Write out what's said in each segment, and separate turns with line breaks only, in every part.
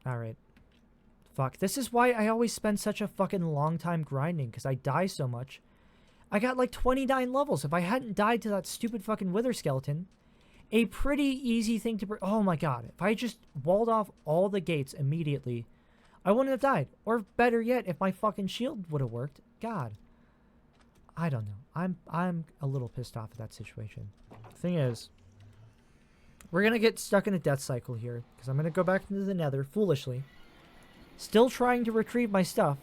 Alright. Fuck. This is why I always spend such a fucking long time grinding, because I die so much. I got like 29 levels. If I hadn't died to that stupid fucking wither skeleton, a pretty easy thing to... Oh my god. If I just walled off all the gates immediately, I wouldn't have died. Or better yet, if my fucking shield would have worked. God. I don't know. I'm a little pissed off at that situation. Thing is, we're gonna get stuck in a death cycle here, because I'm gonna go back into the nether, foolishly. Still trying to retrieve my stuff,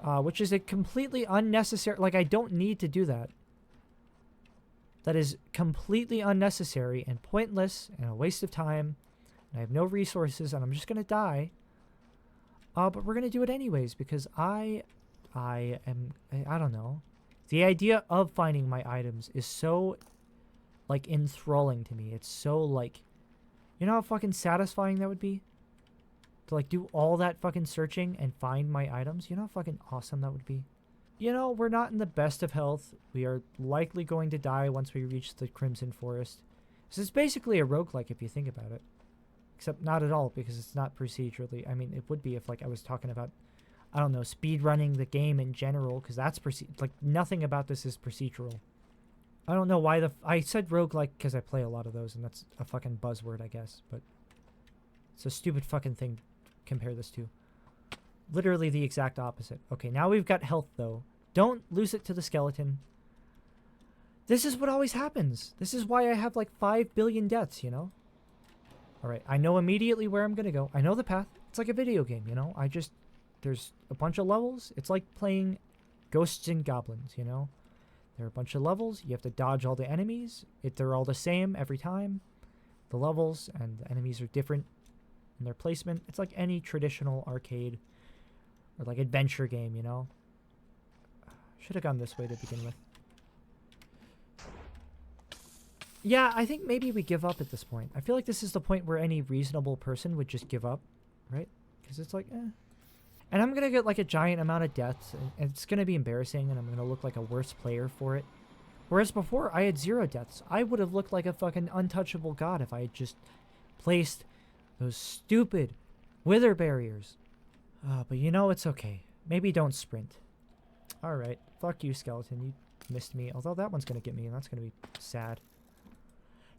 which is a completely unnecessary... Like, I don't need to do that. That is completely unnecessary and pointless and a waste of time. And I have no resources, and I'm just gonna die. But we're gonna do it anyways, because I don't know. The idea of finding my items is so, like, enthralling to me. It's so, like... You know how fucking satisfying that would be? To, like, do all that fucking searching and find my items? You know how fucking awesome that would be? You know, we're not in the best of health. We are likely going to die once we reach the Crimson Forest. This is basically a roguelike if you think about it. Except not at all, because it's not procedurally. I mean, it would be if, like, I was talking about, I don't know, speedrunning the game in general, because that's like, nothing about this is procedural. I don't know why I said roguelike because I play a lot of those, and that's a fucking buzzword, I guess, but it's a stupid fucking thing to compare this to. Literally the exact opposite. Okay, now we've got health, though. Don't lose it to the skeleton. This is what always happens. This is why I have, like, 5 billion deaths, you know? Alright, I know immediately where I'm gonna go. I know the path. It's like a video game, you know? There's a bunch of levels. It's like playing Ghosts and Goblins, you know? There are a bunch of levels. You have to dodge all the enemies. They're all the same every time. The levels and the enemies are different in their placement. It's like any traditional arcade or, like, adventure game, you know? Should have gone this way to begin with. Yeah, I think maybe we give up at this point. I feel like this is the point where any reasonable person would just give up, right? Because it's like, eh. And I'm going to get, like, a giant amount of deaths, and it's going to be embarrassing, and I'm going to look like a worse player for it. Whereas before, I had 0 deaths. I would have looked like a fucking untouchable god if I had just placed those stupid wither barriers. But you know, it's okay. Maybe don't sprint. Alright, fuck you, skeleton. You missed me. Although that one's going to get me, and that's going to be sad.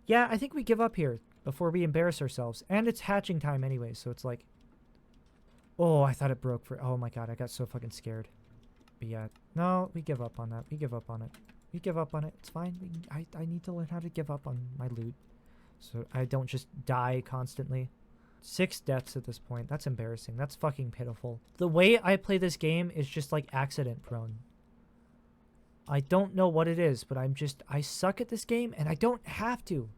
Yeah, I think we give up here before we embarrass ourselves. And it's hatching time anyway, so it's like... Oh, I thought it broke for... Oh my god, I got so fucking scared. But yeah, no, we give up on that. We give up on it. We give up on it. It's fine. I need to learn how to give up on my loot. So I don't just die constantly. 6 deaths at this point. That's embarrassing. That's fucking pitiful. The way I play this game is just, like, accident prone. I don't know what it is, but I suck at this game, and I don't have to.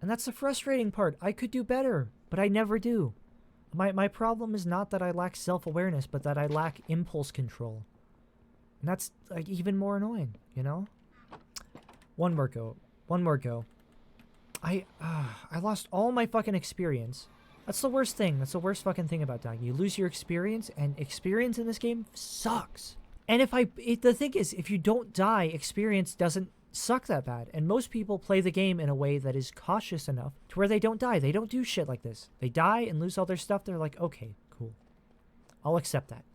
And that's the frustrating part. I could do better, but I never do. My problem is not that I lack self-awareness, but that I lack impulse control. And that's, like, even more annoying, you know? One more go. One more go. I lost all my fucking experience. That's the worst thing. That's the worst fucking thing about dying. You lose your experience, and experience in this game sucks. And the thing is, if you don't die, experience doesn't suck that bad. And most people play the game in a way that is cautious enough to where they don't die. They don't do shit like this. They die and lose all their stuff. They're like, okay, cool. I'll accept that.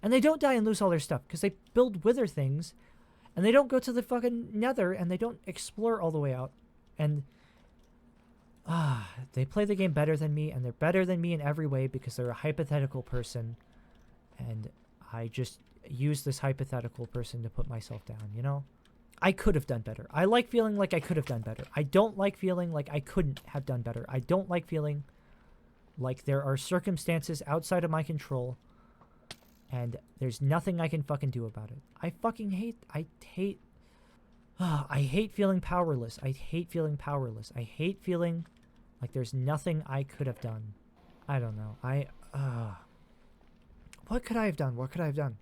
And they don't die and lose all their stuff because they build wither things and they don't go to the fucking nether and they don't explore all the way out. And they play the game better than me, and they're better than me in every way because they're a hypothetical person. And I just use this hypothetical person to put myself down, you know? I could have done better. I like feeling like I could have done better. I don't like feeling like I couldn't have done better. I don't like feeling like there are circumstances outside of my control and there's nothing I can fucking do about it. I hate feeling powerless. I hate feeling powerless. I hate feeling like there's nothing I could have done. I don't know. What could I have done? What could I have done?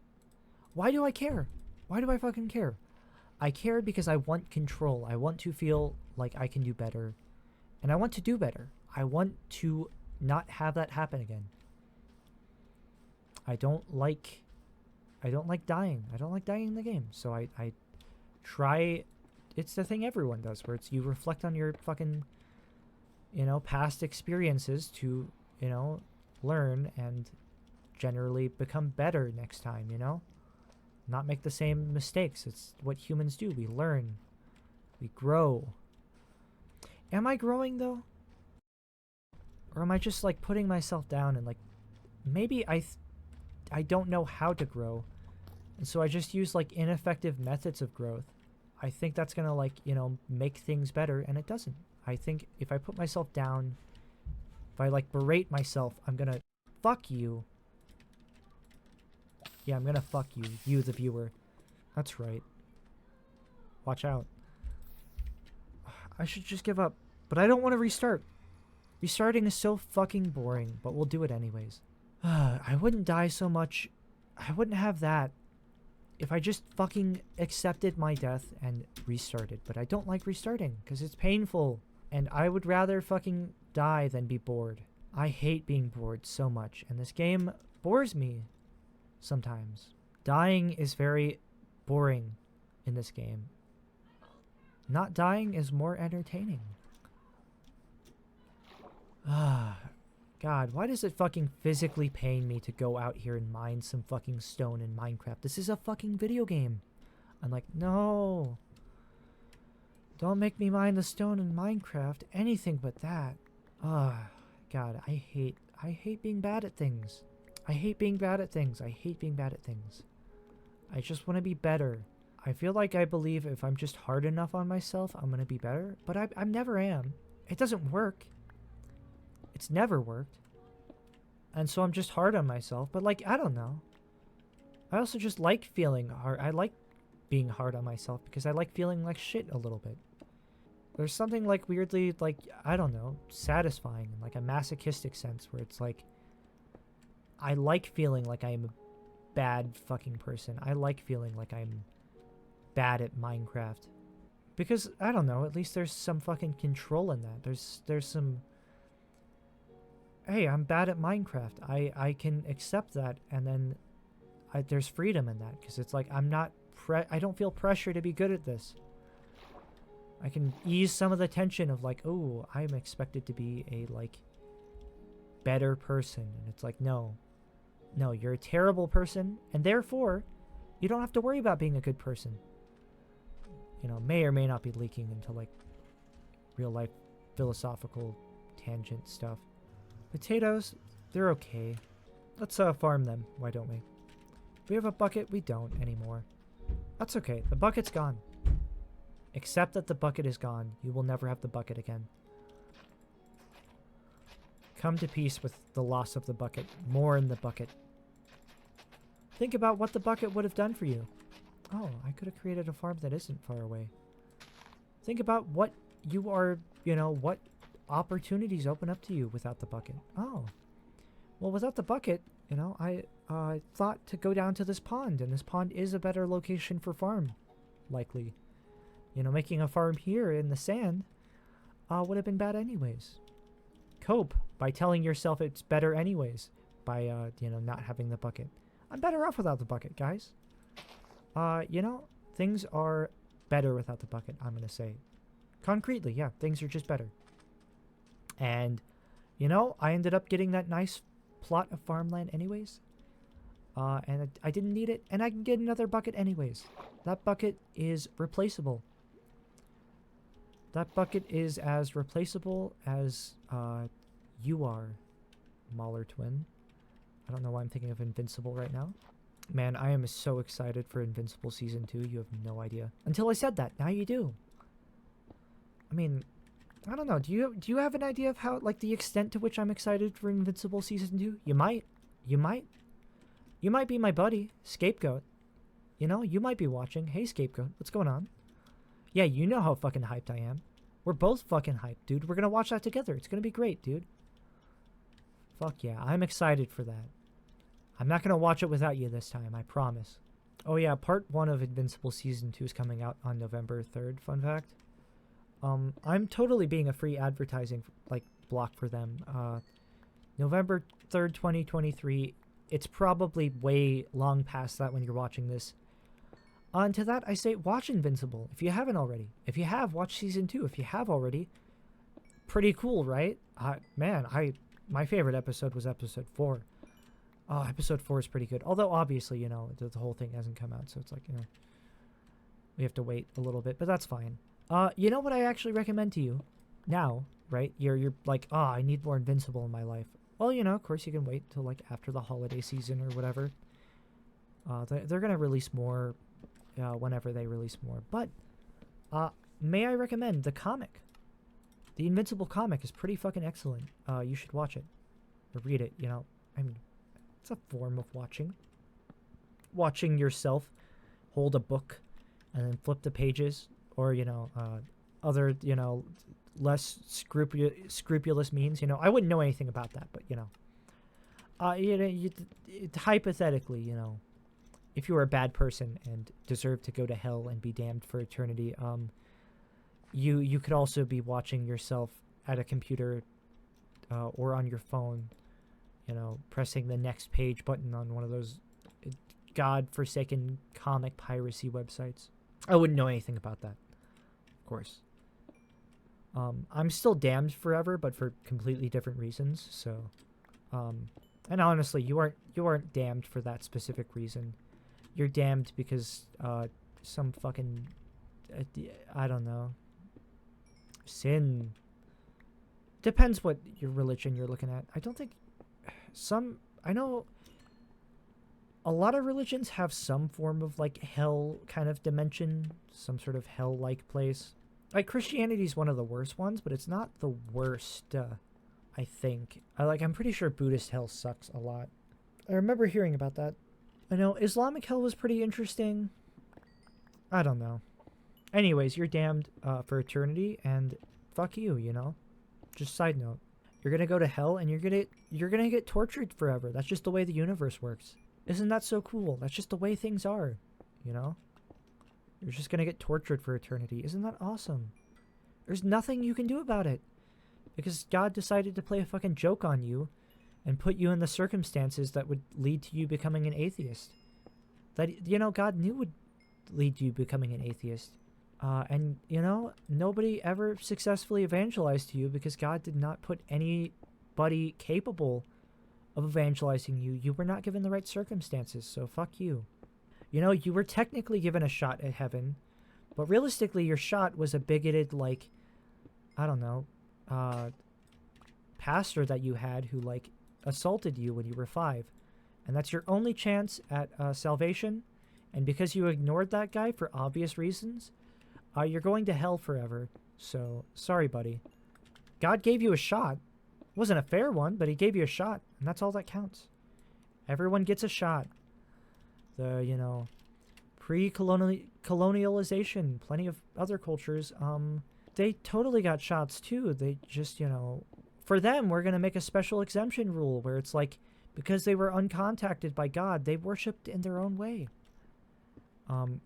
Why do I care? Why do I fucking care? I care because I want control. I want to feel like I can do better. And I want to do better. I want to not have that happen again. I don't like dying. I don't like dying in the game. So I try... It's the thing everyone does, where it's you reflect on your fucking, you know, past experiences to you know, learn and generally become better next time, you know? Not make the same mistakes. It's what humans do. We learn. We grow. Am I growing though? Or am I just like putting myself down and like maybe I don't know how to grow. And so I just use like ineffective methods of growth. I think that's going to like, you know, make things better and it doesn't. I think if I put myself down, if I like berate myself, I'm going to fuck you. Yeah, I'm going to fuck you, you the viewer. That's right. Watch out. I should just give up, but I don't want to restart. Restarting is so fucking boring, but we'll do it anyways. I wouldn't die so much. I wouldn't have that if I just fucking accepted my death and restarted. But I don't like restarting because it's painful. And I would rather fucking die than be bored. I hate being bored so much. And this game bores me sometimes. Dying is very boring in this game. Not dying is more entertaining. God, why does it fucking physically pain me to go out here and mine some fucking stone in Minecraft? This is a fucking video game. I'm like, no. Don't make me mine the stone in Minecraft. Anything but that. God, I hate being bad at things. I hate being bad at things. I hate being bad at things. I just want to be better. I feel like I believe if I'm just hard enough on myself, I'm going to be better. But I never am. It doesn't work. It's never worked. And so I'm just hard on myself. But like, I don't know. I also just like feeling hard. I like being hard on myself because I like feeling like shit a little bit. There's something like weirdly, like, I don't know, satisfying in like a masochistic sense where it's like, I like feeling like I am a bad fucking person. I like feeling like I'm bad at Minecraft. Because, I don't know, at least there's some fucking control in that. There's some... Hey, I'm bad at Minecraft. I can accept that, and then there's freedom in that, because it's like I don't feel pressure to be good at this. I can ease some of the tension of like, oh, I'm expected to be a like better person, and it's like, no, you're a terrible person, and therefore you don't have to worry about being a good person. You know, may or may not be leaking into like real life philosophical tangent stuff. Potatoes, they're okay. Let's farm them, why don't we? We have a bucket, we don't anymore. That's okay, the bucket's gone. Except that the bucket is gone. You will never have the bucket again. Come to peace with the loss of the bucket. More in the bucket. Think about what the bucket would have done for you. Oh, I could have created a farm that isn't far away. Think about what you are, you know, what opportunities open up to you without the bucket. Oh, well, without the bucket, you know, I thought to go down to this pond, and this pond is a better location for farm, likely. You know, making a farm here in the sand would have been bad anyways. Cope by telling yourself it's better anyways by, you know, not having the bucket. I'm better off without the bucket, guys. You know, things are better without the bucket, I'm going to say. Concretely, yeah, things are just better. And, you know, I ended up getting that nice plot of farmland anyways. And I didn't need it, and I can get another bucket anyways. That bucket is replaceable. That bucket is as replaceable as you are, Mauler Twin. I don't know why I'm thinking of Invincible right now. Man, I am so excited for Invincible Season 2, you have no idea. Until I said that, now you do. I mean, I don't know, do you have an idea of how, like, the extent to which I'm excited for Invincible Season 2? You might. You might. You might be my buddy, Scapegoat. You know, you might be watching. Hey, Scapegoat, what's going on? Yeah, you know how fucking hyped I am. We're both fucking hyped, dude. We're gonna watch that together. It's gonna be great, dude. Fuck yeah, I'm excited for that. I'm not gonna watch it without you this time, I promise. Oh yeah, part 1 of Invincible Season 2 is coming out on November 3rd, fun fact. I'm totally being a free advertising, like, block for them. November 3rd, 2023. It's probably way long past that when you're watching this. And to that, I say watch Invincible if you haven't already. If you have, watch Season 2. If you have already, pretty cool, right? Man, my favorite episode was episode 4. Oh, episode 4 is pretty good. Although, obviously, you know, the whole thing hasn't come out, so it's like, you know, we have to wait a little bit, but that's fine. You know what I actually recommend to you now, right? You're like, oh, I need more Invincible in my life. Well, you know, of course you can wait till like after the holiday season or whatever. They're gonna release more whenever they release more. But may I recommend the comic? The Invincible comic is pretty fucking excellent. You should watch it or read it. You know, I mean, it's a form of watching. Watching yourself hold a book and then flip the pages, or you know, other you know, less scrupulous means. You know, I wouldn't know anything about that, but you know, hypothetically, you know, if you were a bad person and deserve to go to hell and be damned for eternity, you could also be watching yourself at a computer or on your phone, you know, pressing the next page button on one of those god-forsaken comic piracy websites. I wouldn't know anything about that, of course. I'm still damned forever, but for completely different reasons. So, and honestly, you aren't damned for that specific reason. You're damned because some fucking I don't know, sin. Depends what your religion you're looking at. I don't think I know a lot of religions have some form of like hell kind of dimension, some sort of hell-like place. Like Christianity's one of the worst ones, but it's not the worst. I think I'm pretty sure Buddhist hell sucks a lot. I remember hearing about that. I know Islamic hell was pretty interesting. I don't know. Anyways, you're damned for eternity, and fuck you, you know? Just side note. You're gonna go to hell, and you're gonna get tortured forever. That's just the way the universe works. Isn't that so cool? That's just the way things are, you know? You're just gonna get tortured for eternity. Isn't that awesome? There's nothing you can do about it. Because God decided to play a fucking joke on you and put you in the circumstances that would lead to you becoming an atheist. That, you know, God knew would lead to you becoming an atheist. And, you know, nobody ever successfully evangelized to you because God did not put anybody capable of evangelizing you. You were not given the right circumstances, so fuck you. You know, you were technically given a shot at heaven, but realistically your shot was a bigoted, like, I don't know, pastor that you had who, like, assaulted you when you were 5. And that's your only chance at salvation. And because you ignored that guy for obvious reasons, you're going to hell forever. So, sorry, buddy. God gave you a shot. It wasn't a fair one, but he gave you a shot. And that's all that counts. Everyone gets a shot. The, you know, pre-colonialization, plenty of other cultures, they totally got shots too. They just, you know, for them, we're going to make a special exemption rule where it's like, because they were uncontacted by God, they worshipped in their own way.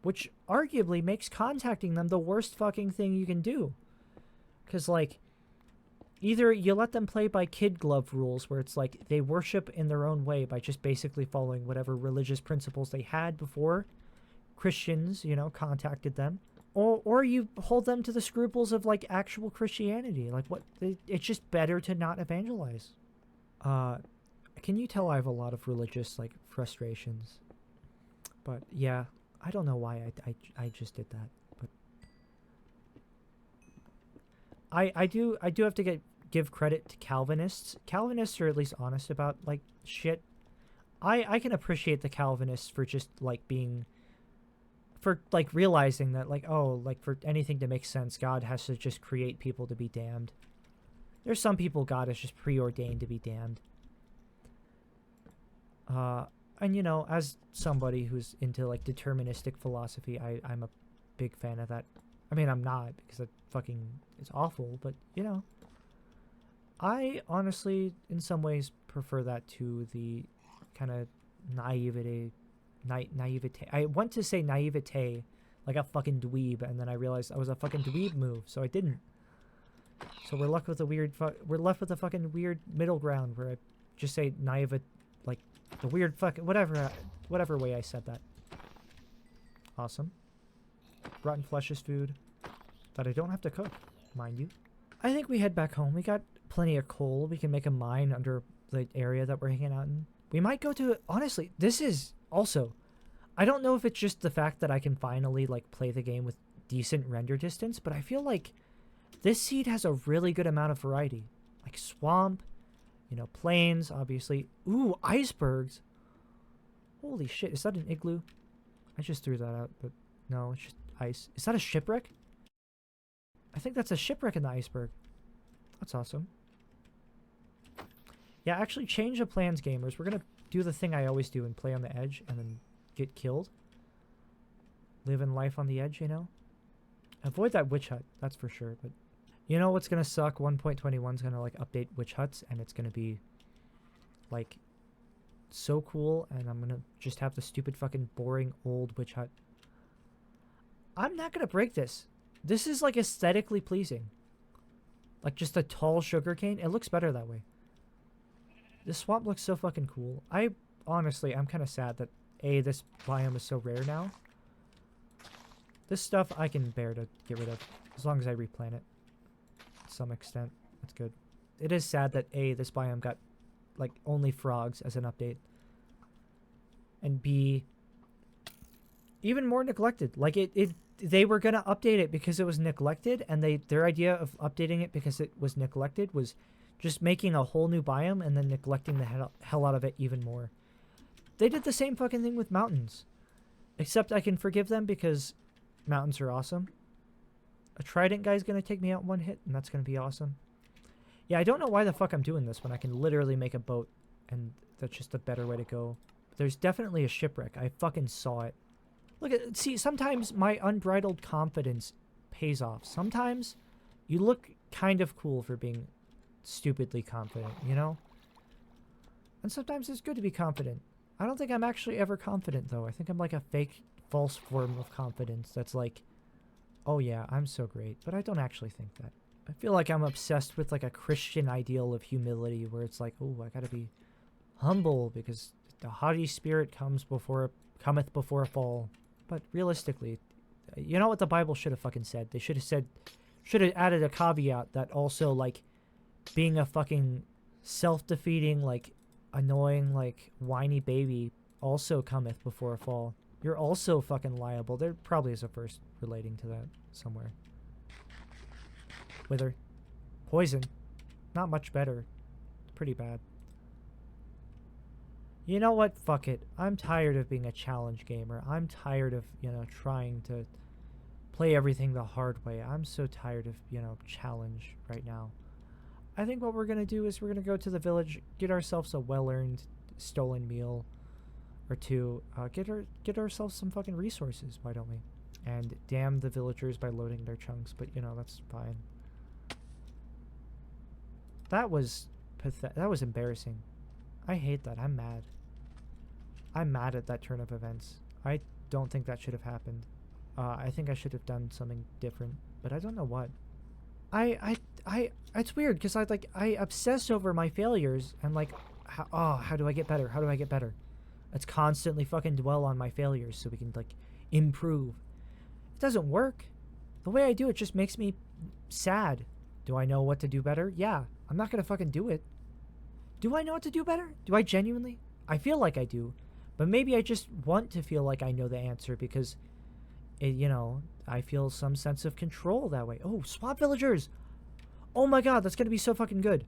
Which arguably makes contacting them the worst fucking thing you can do. Because, like, either you let them play by kid glove rules where it's like they worship in their own way by just basically following whatever religious principles they had before Christians, you know, contacted them. Or you hold them to the scruples of, like, actual Christianity. Like, what? It's just better to not evangelize. Can you tell I have a lot of religious, like, frustrations? But, yeah, I don't know why I just did that. But I do have to give credit to Calvinists. Calvinists are at least honest about, like, shit. I can appreciate the Calvinists for just, like, being... for, like, realizing that, like, oh, like, for anything to make sense, God has to just create people to be damned. There's some people God has just preordained to be damned. And, you know, as somebody who's into, like, deterministic philosophy, I'm a big fan of that. I mean, I'm not, because it's awful, but, you know. I honestly, in some ways, prefer that to the kind of naivete. I want to say naivete, like a fucking dweeb, and then I realized I was a fucking dweeb move, so I didn't. So we're left with a fucking weird middle ground where I just say naive, like the weird fucking whatever way I said that. Awesome. Rotten flesh is food that I don't have to cook, mind you. I think we head back home. We got plenty of coal. We can make a mine under the area that we're hanging out in. We might go to, honestly, this is also, I don't know if it's just the fact that I can finally like play the game with decent render distance, but I feel like this seed has a really good amount of variety. Like swamp, you know, plains, obviously. Ooh, icebergs. Holy shit, is that an igloo? I just threw that out, but no, it's just ice. Is that a shipwreck? I think that's a shipwreck in the iceberg. That's awesome. Yeah, actually change of plans, gamers. We're gonna do the thing I always do and play on the edge and then get killed. Living life on the edge, you know? Avoid that witch hut, that's for sure. But you know what's gonna suck? 1.21 is gonna like update witch huts and it's gonna be like so cool, and I'm gonna just have the stupid fucking boring old witch hut. I'm not gonna break this. This is like aesthetically pleasing. Like just a tall sugarcane. It looks better that way. This swamp looks so fucking cool. Honestly, I'm kind of sad that this biome is so rare now. This stuff I can bear to get rid of as long as I replant it to some extent. That's good. It is sad that this biome got like only frogs as an update, and B, even more neglected. Like they were gonna update it because it was neglected, and their idea of updating it because it was neglected was just making a whole new biome and then neglecting the hell out of it even more. They did the same fucking thing with mountains, except I can forgive them because mountains are awesome. A trident guy's gonna take me out in one hit, and that's gonna be awesome. Yeah, I don't know why the fuck I'm doing this when I can literally make a boat, and that's just a better way to go. There's definitely a shipwreck. I fucking saw it. Look at, see, sometimes my unbridled confidence pays off. Sometimes you look kind of cool for being stupidly confident, you know? And sometimes it's good to be confident. I don't think I'm actually ever confident, though. I think I'm like a fake, false form of confidence that's like, oh yeah, I'm so great. But I don't actually think that. I feel like I'm obsessed with like a Christian ideal of humility where it's like, oh, I gotta be humble because the haughty spirit cometh before a fall. But realistically, you know what the Bible should have fucking said? They should have added a caveat that also like being a fucking self-defeating, like annoying, like whiny baby also cometh before a fall. You're also fucking liable. There probably is a verse relating to that somewhere. Wither. Poison. Not much better. Pretty bad. You know what? Fuck it. I'm tired of being a challenge gamer. I'm tired of, you know, trying to play everything the hard way. I'm so tired of, you know, challenge right now. I think what we're going to do is we're going to go to the village, get ourselves a well-earned stolen meal or two, get ourselves some fucking resources, why don't we? And damn the villagers by loading their chunks, but you know, that's fine. That was pathetic. That was embarrassing. I hate that. I'm mad. I'm mad at that turn of events. I don't think that should have happened. I think I should have done something different, but I don't know what. It's weird because I obsess over my failures and like, how do I get better? How do I get better? Let's constantly fucking dwell on my failures so we can like improve. It doesn't work. The way I do it just makes me sad. Do I know what to do better? Yeah. I'm not gonna fucking do it. Do I know what to do better? Do I genuinely? I feel like I do. But maybe I just want to feel like I know the answer because, you know, I feel some sense of control that way. Oh, swamp villagers! Oh my god, that's gonna be so fucking good.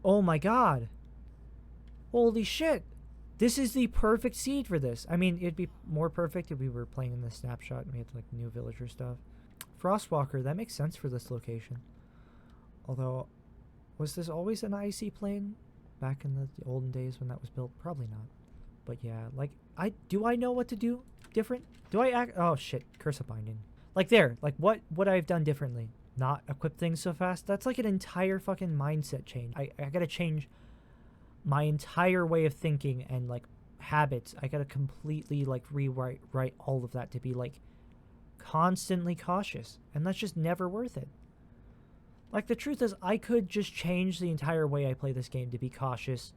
Oh my god. Holy shit. This is the perfect seed for this. I mean, it'd be more perfect if we were playing in the snapshot and we had like new villager stuff. Frostwalker, that makes sense for this location. Although, was this always an icy plain back in the olden days when that was built? Probably not. But yeah, like, do I know what to do different? Do I act? Oh shit, curse of binding. Like there, like what would I have done differently? Not equip things so fast? That's like an entire fucking mindset change. I gotta change my entire way of thinking and like habits. I gotta completely like rewrite all of that to be like constantly cautious, and that's just never worth it. Like the truth is, I could just change the entire way I play this game to be cautious,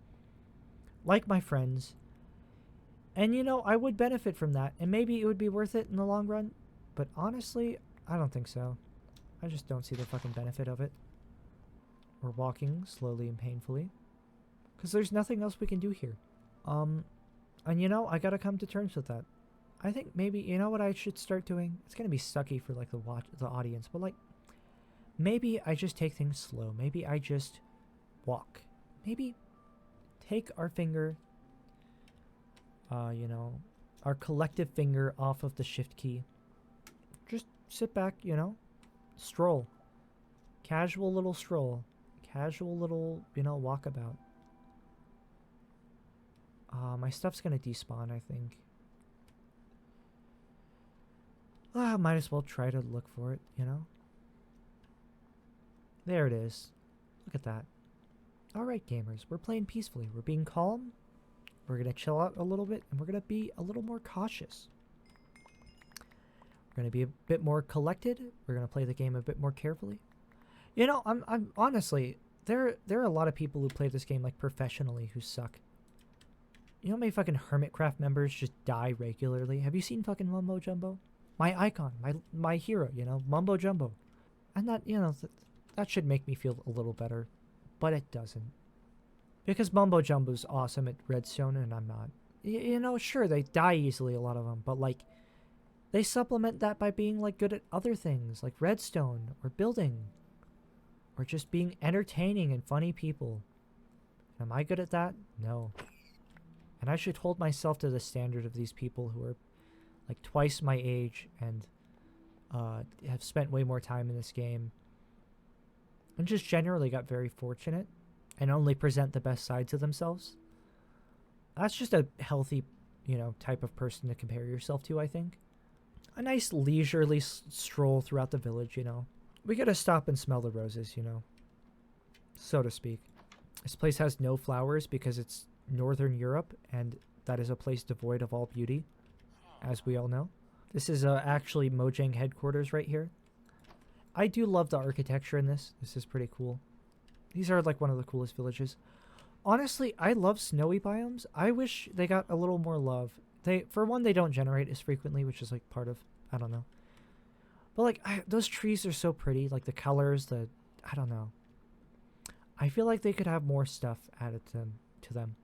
like my friends, and you know, I would benefit from that, and maybe it would be worth it in the long run, but honestly, I don't think so. I just don't see the fucking benefit of it. We're walking slowly and painfully. Because there's nothing else we can do here. And you know, I gotta come to terms with that. I think maybe, you know what I should start doing? It's gonna be sucky for like the audience, but like, maybe I just take things slow. Maybe I just walk. Maybe take our finger, you know, our collective finger off of the shift key. Just sit back, you know, stroll. Casual little stroll. Casual little, you know, walkabout. My stuff's gonna despawn, I think. Might as well try to look for it, you know? There it is. Look at that. Alright, gamers. We're playing peacefully. We're being calm. We're gonna chill out a little bit, and we're gonna be a little more cautious. We're gonna be a bit more collected. We're gonna play the game a bit more carefully. You know, I'm honestly, there are a lot of people who play this game like professionally who suck. You know how many fucking Hermitcraft members just die regularly? Have you seen fucking Mumbo Jumbo? My icon, my hero, you know, Mumbo Jumbo. And that, you know, that should make me feel a little better. But it doesn't. Because Mumbo Jumbo's awesome at Redstone and I'm not. You know, sure, they die easily, a lot of them. But, like, they supplement that by being, like, good at other things. Like Redstone or building. Or just being entertaining and funny people. Am I good at that? No. And I should hold myself to the standard of these people who are like twice my age and have spent way more time in this game. And just generally got very fortunate and only present the best sides of themselves. That's just a healthy, you know, type of person to compare yourself to, I think. A nice leisurely stroll throughout the village, you know. We gotta stop and smell the roses, you know. So to speak. This place has no flowers because it's Northern Europe, and that is a place devoid of all beauty, as we all know. This is actually Mojang headquarters right here. I do love the architecture in this. This is pretty cool. These are like one of the coolest villages. Honestly, I love snowy biomes. I wish they got a little more love. For one, they don't generate as frequently, which is like part of, I don't know. But like, those trees are so pretty. Like the colors, I don't know. I feel like they could have more stuff added to them.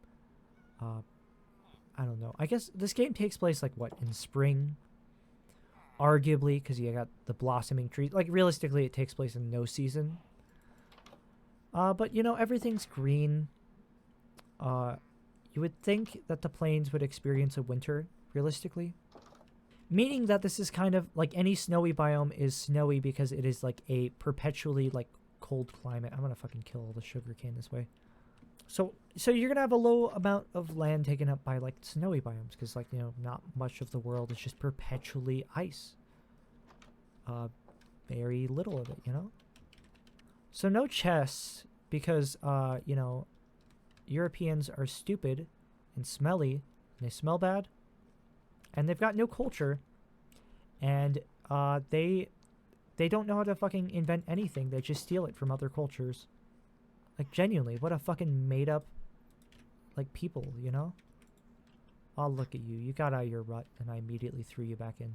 I don't know. I guess this game takes place like what, in spring? Arguably, because you got the blossoming trees. Like realistically, it takes place in no season. But you know, everything's green. You would think that the plains would experience a winter, realistically. Meaning that this is kind of like any snowy biome is snowy because it is like a perpetually like cold climate. I'm gonna fucking kill all the sugarcane this way. So you're gonna have a low amount of land taken up by like snowy biomes because like, you know, not much of the world is just perpetually ice. Very little of it, you know. So no chests because you know, Europeans are stupid and smelly and they smell bad and they've got no culture and they don't know how to fucking invent anything. They just steal it from other cultures. Like, genuinely, what a fucking made-up, like, people, you know? Oh, look at you. You got out of your rut, and I immediately threw you back in.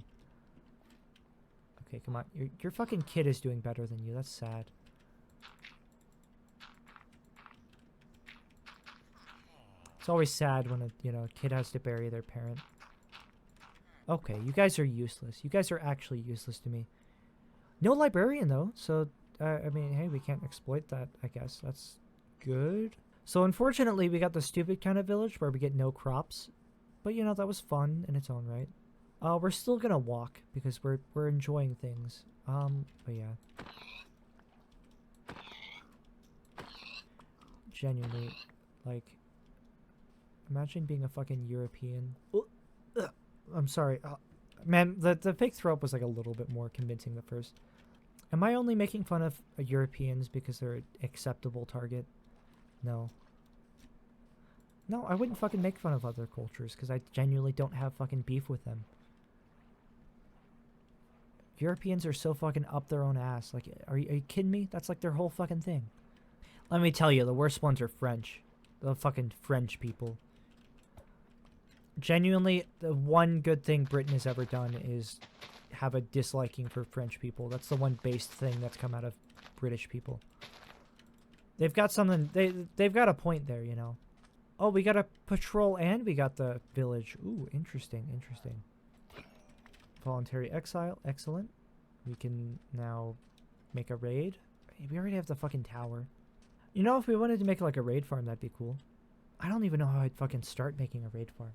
Okay, come on. Your fucking kid is doing better than you. That's sad. It's always sad when a kid has to bury their parent. Okay, you guys are useless. You guys are actually useless to me. No librarian, though, so... I mean, hey, we can't exploit that, I guess. That's good. So, unfortunately, we got the stupid kind of village where we get no crops. But, you know, that was fun in its own right. We're still gonna walk because we're enjoying things. But yeah. Genuinely, like, imagine being a fucking European. I'm sorry. Man, the fake throw up was like a little bit more convincing at first. Am I only making fun of Europeans because they're an acceptable target? No. No, I wouldn't fucking make fun of other cultures because I genuinely don't have fucking beef with them. Europeans are so fucking up their own ass. Like, are you kidding me? That's like their whole fucking thing. Let me tell you, the worst ones are French. The fucking French people. Genuinely, the one good thing Britain has ever done is have a disliking for French people. That's the one based thing that's come out of British people. They've got something. They've got a point there, you know. Oh, we got a patrol and we got the village. Ooh, interesting, interesting. Voluntary exile, excellent. We can now make a raid. We already have the fucking tower. You know, if we wanted to make like a raid farm, that'd be cool. I don't even know how I'd fucking start making a raid farm.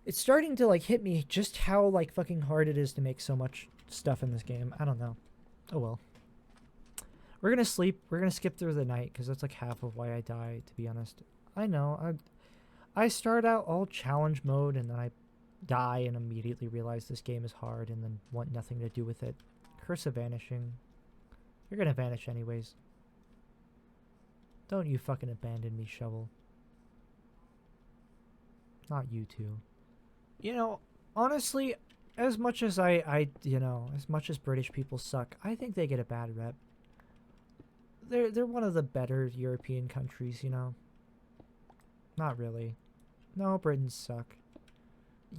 It's starting to like hit me just how like fucking hard it is to make so much stuff in this game. I don't know. Oh well. We're gonna sleep. We're gonna skip through the night because that's like half of why I die, to be honest. I know. I start out all challenge mode and then I die and immediately realize this game is hard and then want nothing to do with it. Curse of Vanishing. You're gonna vanish anyways. Don't you fucking abandon me, Shovel. Not you two. You know, honestly, as much as you know, as much as British people suck, I think they get a bad rep. They're one of the better European countries, you know. Not really. No, Britons suck.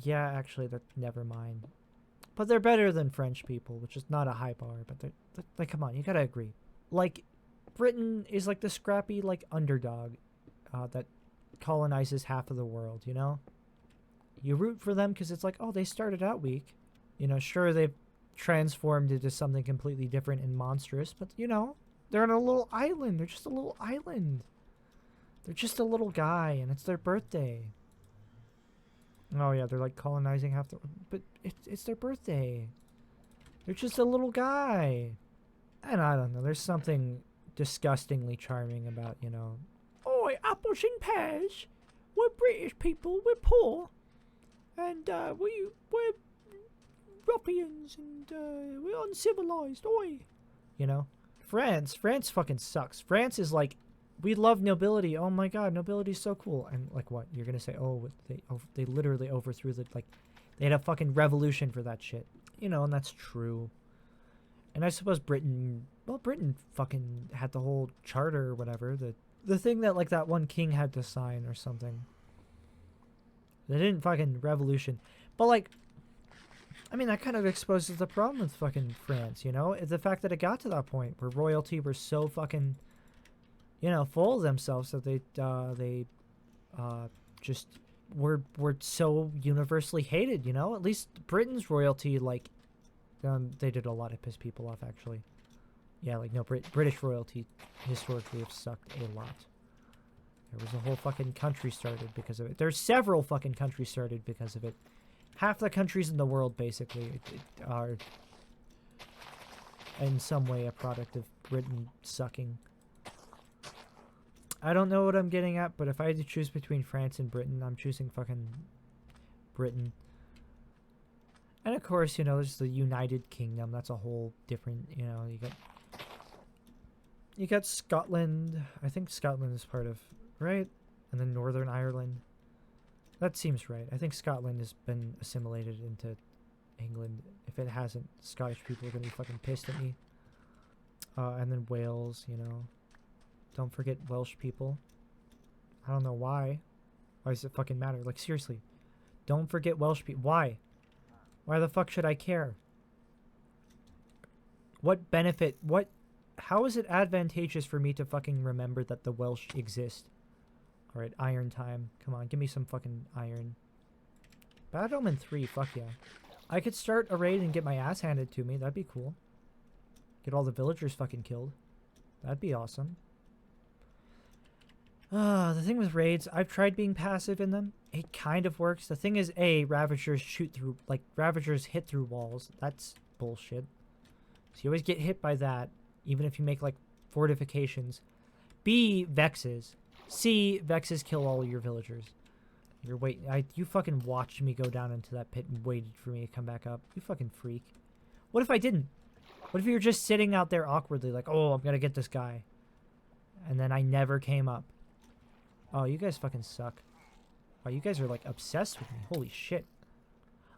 Yeah, actually, never mind. But they're better than French people, which is not a high bar, but they're like, come on, you gotta agree. Like, Britain is like the scrappy, like, underdog that colonizes half of the world, you know? You root for them because it's like, oh, they started out weak. You know, sure, they've transformed into something completely different and monstrous, but, you know, they're on a little island. They're just a little island. They're just a little guy, and it's their birthday. Oh, yeah, they're, like, colonizing half the... But it's their birthday. They're just a little guy. And I don't know. There's something disgustingly charming about, you know... Oi, apples and pears. We're British people. We're poor. And, we're ruffians, and, we're uncivilized. Oi. You know? France fucking sucks. France is like... We love nobility. Oh my god, nobility's so cool. And like what? You're gonna say, oh, they literally overthrew the, like, they had a fucking revolution for that shit. You know, and that's true. And I suppose Britain fucking had the whole charter or whatever. The thing that, like, that one king had to sign or something. They didn't fucking revolution. But, like, I mean, that kind of exposes the problem with fucking France, you know? The fact that it got to that point where royalty were so fucking... you know, full of themselves that they just were so universally hated, you know? At least Britain's royalty, like, they did a lot to piss people off, actually. Yeah, like, no, British royalty historically have sucked a lot. There was a whole fucking country started because of it. There's several fucking countries started because of it. Half the countries in the world, basically, are in some way a product of Britain sucking. I don't know what I'm getting at, but if I had to choose between France and Britain, I'm choosing fucking Britain. And of course, you know, there's the United Kingdom. That's a whole different, you know, you got Scotland. I think Scotland is part of, right? And then Northern Ireland. That seems right. I think Scotland has been assimilated into England. If it hasn't, Scottish people are going to be fucking pissed at me. And then Wales, you know. Don't forget Welsh people. I don't know why. Why does it fucking matter? Like, seriously. Don't forget Welsh people. Why? Why the fuck should I care? What benefit? What? How is it advantageous for me to fucking remember that the Welsh exist? Alright, iron time. Come on, give me some fucking iron. Bad Omen 3, fuck yeah. I could start a raid and get my ass handed to me. That'd be cool. Get all the villagers fucking killed. That'd be awesome. The thing with raids, I've tried being passive in them. It kind of works. The thing is, A, Ravagers shoot through, like, Ravagers hit through walls. That's bullshit. So you always get hit by that, even if you make, like, fortifications. B, Vexes. C, Vexes kill all your villagers. You're waiting. You fucking watched me go down into that pit and waited for me to come back up. You fucking freak. What if I didn't? What if you were just sitting out there awkwardly, like, oh, I'm gonna get this guy. And then I never came up. Oh, you guys fucking suck. Wow, you guys are, like, obsessed with me. Holy shit.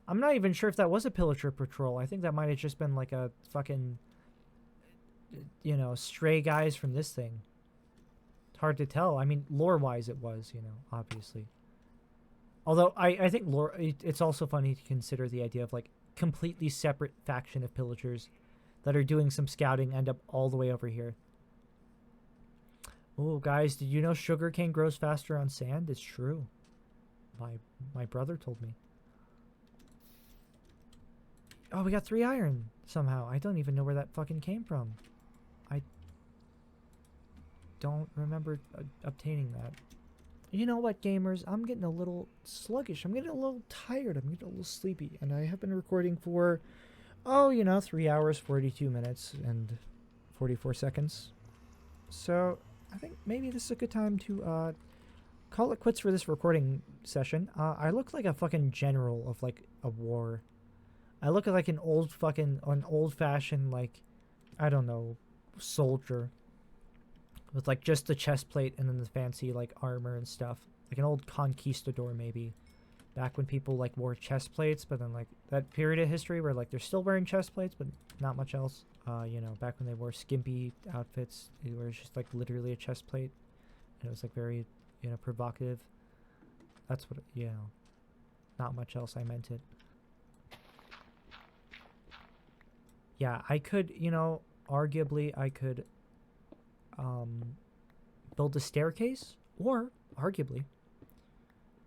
I'm not even sure if that was a pillager patrol. I think that might have just been, like, a fucking, you know, stray guys from this thing. It's hard to tell. I mean, lore-wise it was, you know, obviously. Although, I think lore... It's also funny to consider the idea of, like, completely separate faction of pillagers that are doing some scouting end up all the way over here. Oh, guys, did you know sugarcane grows faster on sand? It's true. My brother told me. Oh, we got 3 iron somehow. I don't even know where that fucking came from. I don't remember obtaining that. You know what, gamers? I'm getting a little sluggish. I'm getting a little tired. I'm getting a little sleepy. And I have been recording for, 3 hours, 42 minutes, and 44 seconds. So I think maybe this is a good time to call it quits for this recording session. I look like a fucking general of like a war. I look like an old-fashioned, like, I don't know, soldier with like just the chest plate and then the fancy like armor and stuff, like an old conquistador maybe, back when people like wore chest plates, but then like that period of history where like they're still wearing chest plates but not much else. Back when they wore skimpy outfits where it's just like literally a chest plate and it was like very provocative. That's what not much else. I meant it. Yeah, I could, arguably I could build a staircase, or arguably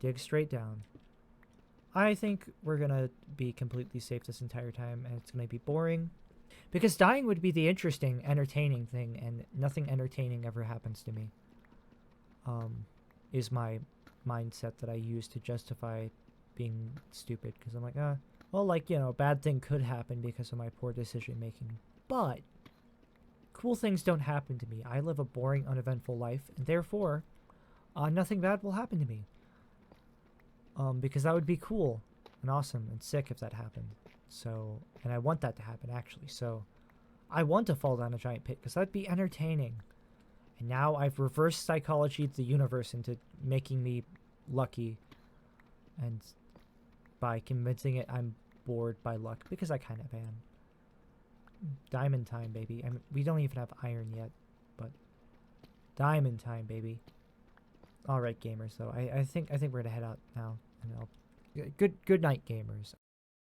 dig straight down. I think we're gonna be completely safe this entire time, and it's gonna be boring, because dying would be the interesting, entertaining thing, and nothing entertaining ever happens to me. Is my mindset that I use to justify being stupid, because I'm like, a bad thing could happen because of my poor decision making, but cool things don't happen to me. I live a boring, uneventful life, and therefore, nothing bad will happen to me. Because that would be cool and awesome and sick if that happened. So, and I want that to happen, actually. So, I want to fall down a giant pit because that'd be entertaining. And now I've reversed psychology the universe into making me lucky. And by convincing it I'm bored by luck, because I kind of am. Diamond time, baby. I mean, we don't even have iron yet, but diamond time, baby. All right, gamers. Though I think we're gonna head out now, and good night, gamers.